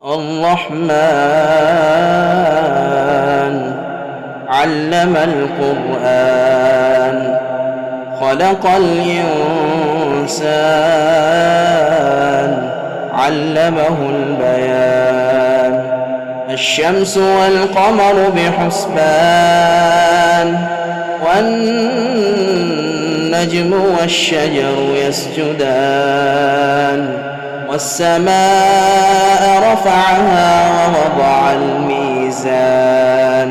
الرحمن علم القرآن خلق الإنسان علمه البيان الشمس والقمر بحسبان والنجم والشجر يسجدان والسماء رفعها ووضع الميزان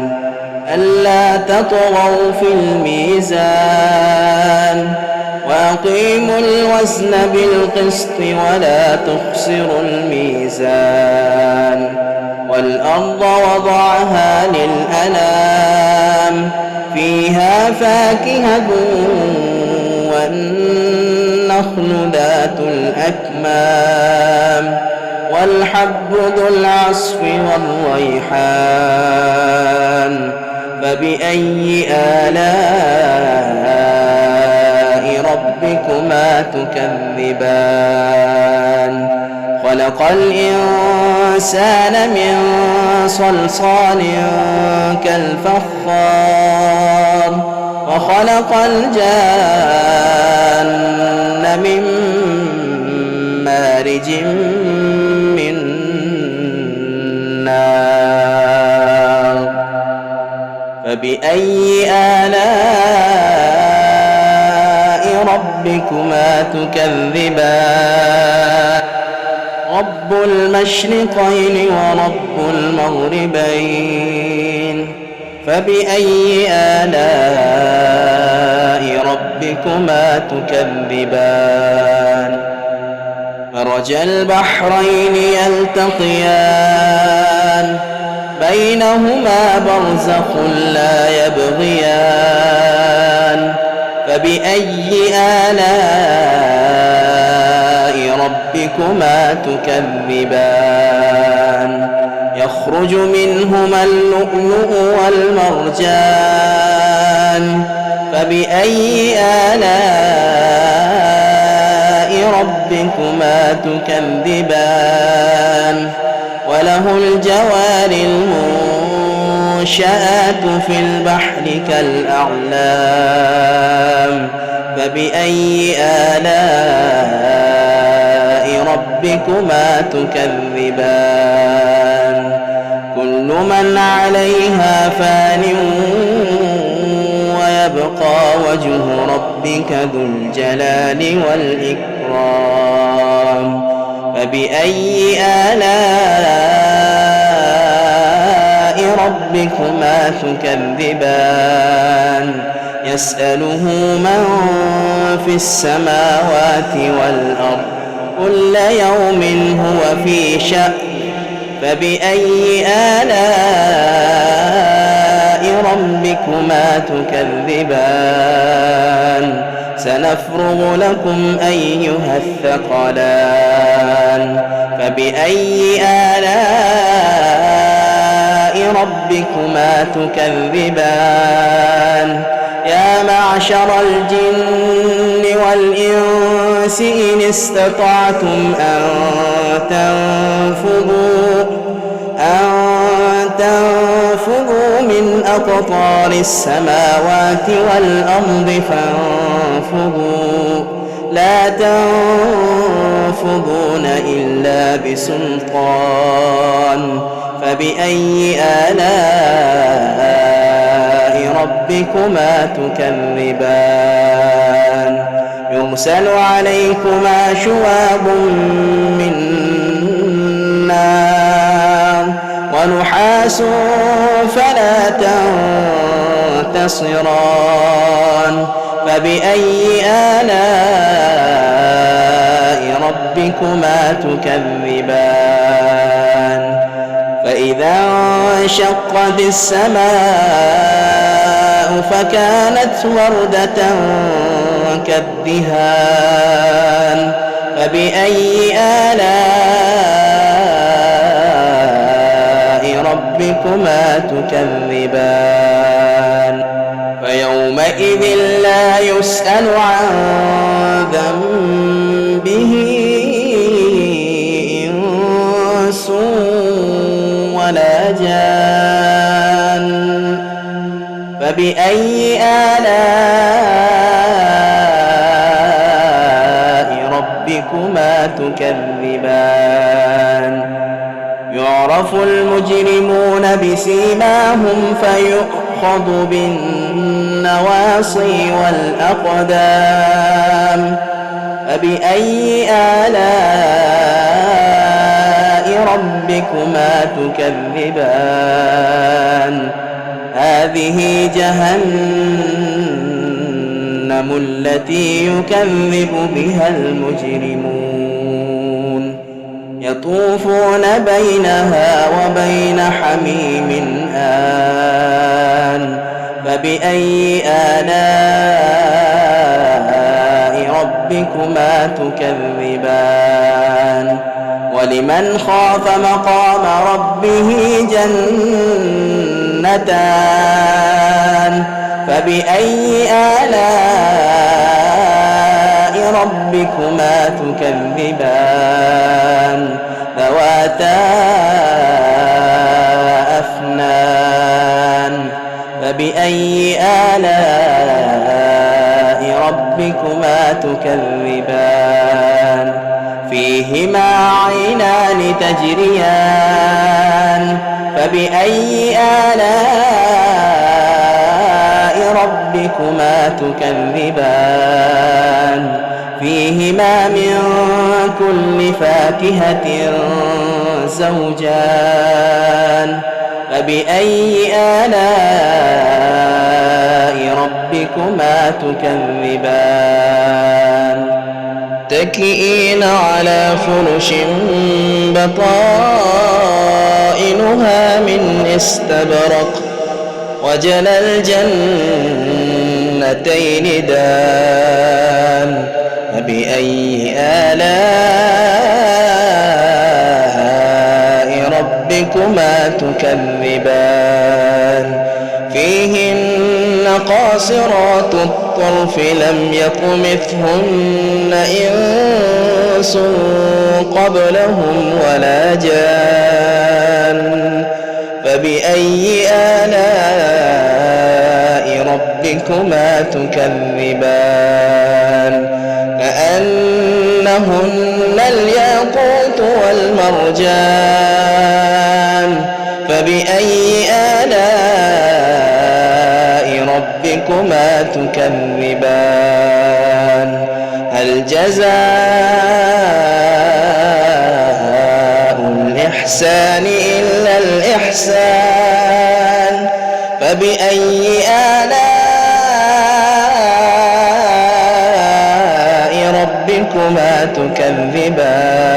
ألا تطغوا في الميزان وأقيموا الوزن بالقسط ولا تخسروا الميزان والأرض وضعها للأنام فيها فاكهة والنخل ذات الأكمام والحب ذو العصف والريحان فبأي آلاء ربكما تكذبان خلق الإنسان من صلصال كالفخار وخلق الجان من مارج من نار فبأي آلاء ربكما تكذبان رب المشرقين ورب المغربين فبأي آلاء ربكما تكذبان مرج البحرين يلتقيان بينهما برزخ لا يبغيان فبأي آلاء ربكما تكذبان يخرج منهما اللؤلؤ والمرجان فبأي آلاء ربكما تكذبان وله الجوار المنشآت في البحر كالأعلام فبأي آلاء ربكما تكذبان كل من عليها فان ويبقى وجه ربك ذو الجلال والإكرام فبأي آلاء ربكما تكذبان يسأله من في السماوات والأرض كل يوم هو في شأن فبأي آلاء ربكما تكذبان سنفرغ لكم أيها الثقلان فبأي آلاء ربكما تكذبان يا معشر الجن والإنس إن استطعتم أن تنفذوا من أقطار السماوات والأرض فانفذوا لا تنفذون إلا بسلطان فبأي آلاء ربكما تكذبان يرسل عليكما شواب من نار ونحاس فلا تنتصران فبأي آلاء ربكما تكذبان فإذا انشقت السماء فكانت وردة كالدهان فبأي آلاء ربكما تكذبان فيومئذ لا يسأل عن ذنبه إنس ولا جان فبأي آلاء ربكما تكذبان يعرف المجرمون بسيماهم فيؤخذ بالنواصي والأقدام فبأي آلاء ربكما تكذبان هذه جهنم التي يكذب بها المجرمون يطوفون بينها وبين حميم آن فبأي آلاء ربكما تكذبان ولمن خاف مقام ربه جنتان فبأي آلاء ربكما تكذبان ذواتا أفنان فبأي آلاء ربكما تكذبان فيهما عينان تجريان فبأي آلاء ربكما تكذبان فيهما من كل فاكهة زوجان فبأي آلاء ربكما تكذبان متكئين على فرش بطائنها من استبرق وجنى الجنتين دان فبأي آلاء ربكما تكذبان فيهن قاصرات الطرف لم يطمثهن إنس قبلهم ولا جان فبأي آلاء ربكما تكذبان كأنهن الياقوت والمرجان فبأي آلاء ربكما تكذبان هل جزاء الإحسان إلا الإحسان فبأي آلاء ربكما تكذبان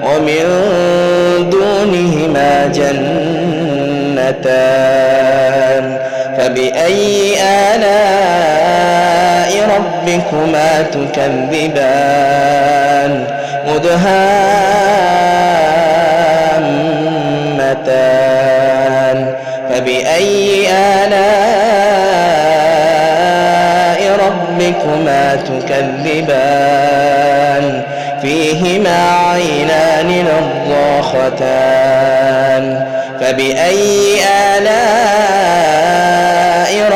ومن دونهما جنتان فبأي آلاء ربكما تكذبان مدهامتان فبأي آلاء ربكما تكذبان فيهما عينان نضاختان فبأي آلاء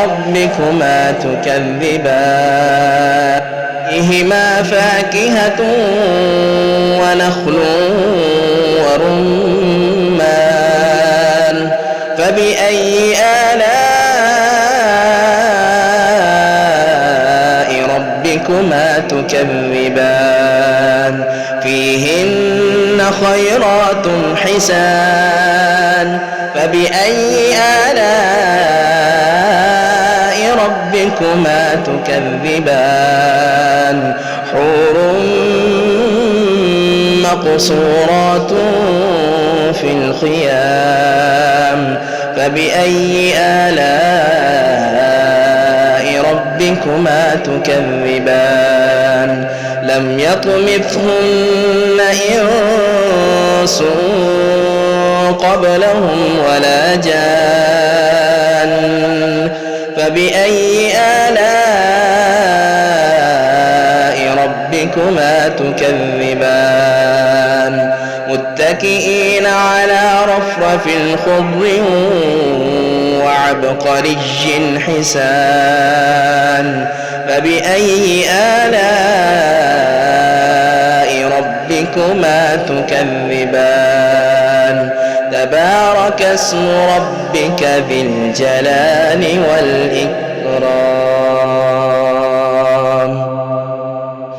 ربكما تكذبان فيهما فاكهة ونخل ورمان فبأي آلاء ربكما تكذبان فيهن خيرات حسان فبأي آلاء ربكما تكذبان حور مقصورات في الخيام فبأي آلاء ربكما تكذبان لم يطمثهن إنس قبلهم ولا جان فبأي آلاء ربكما تكذبان متكئين على رفرف خضر وعبقري حسان فبأي آلاء ربكما تكذبان تبارك اسم ربك ذي الجلال والإكرام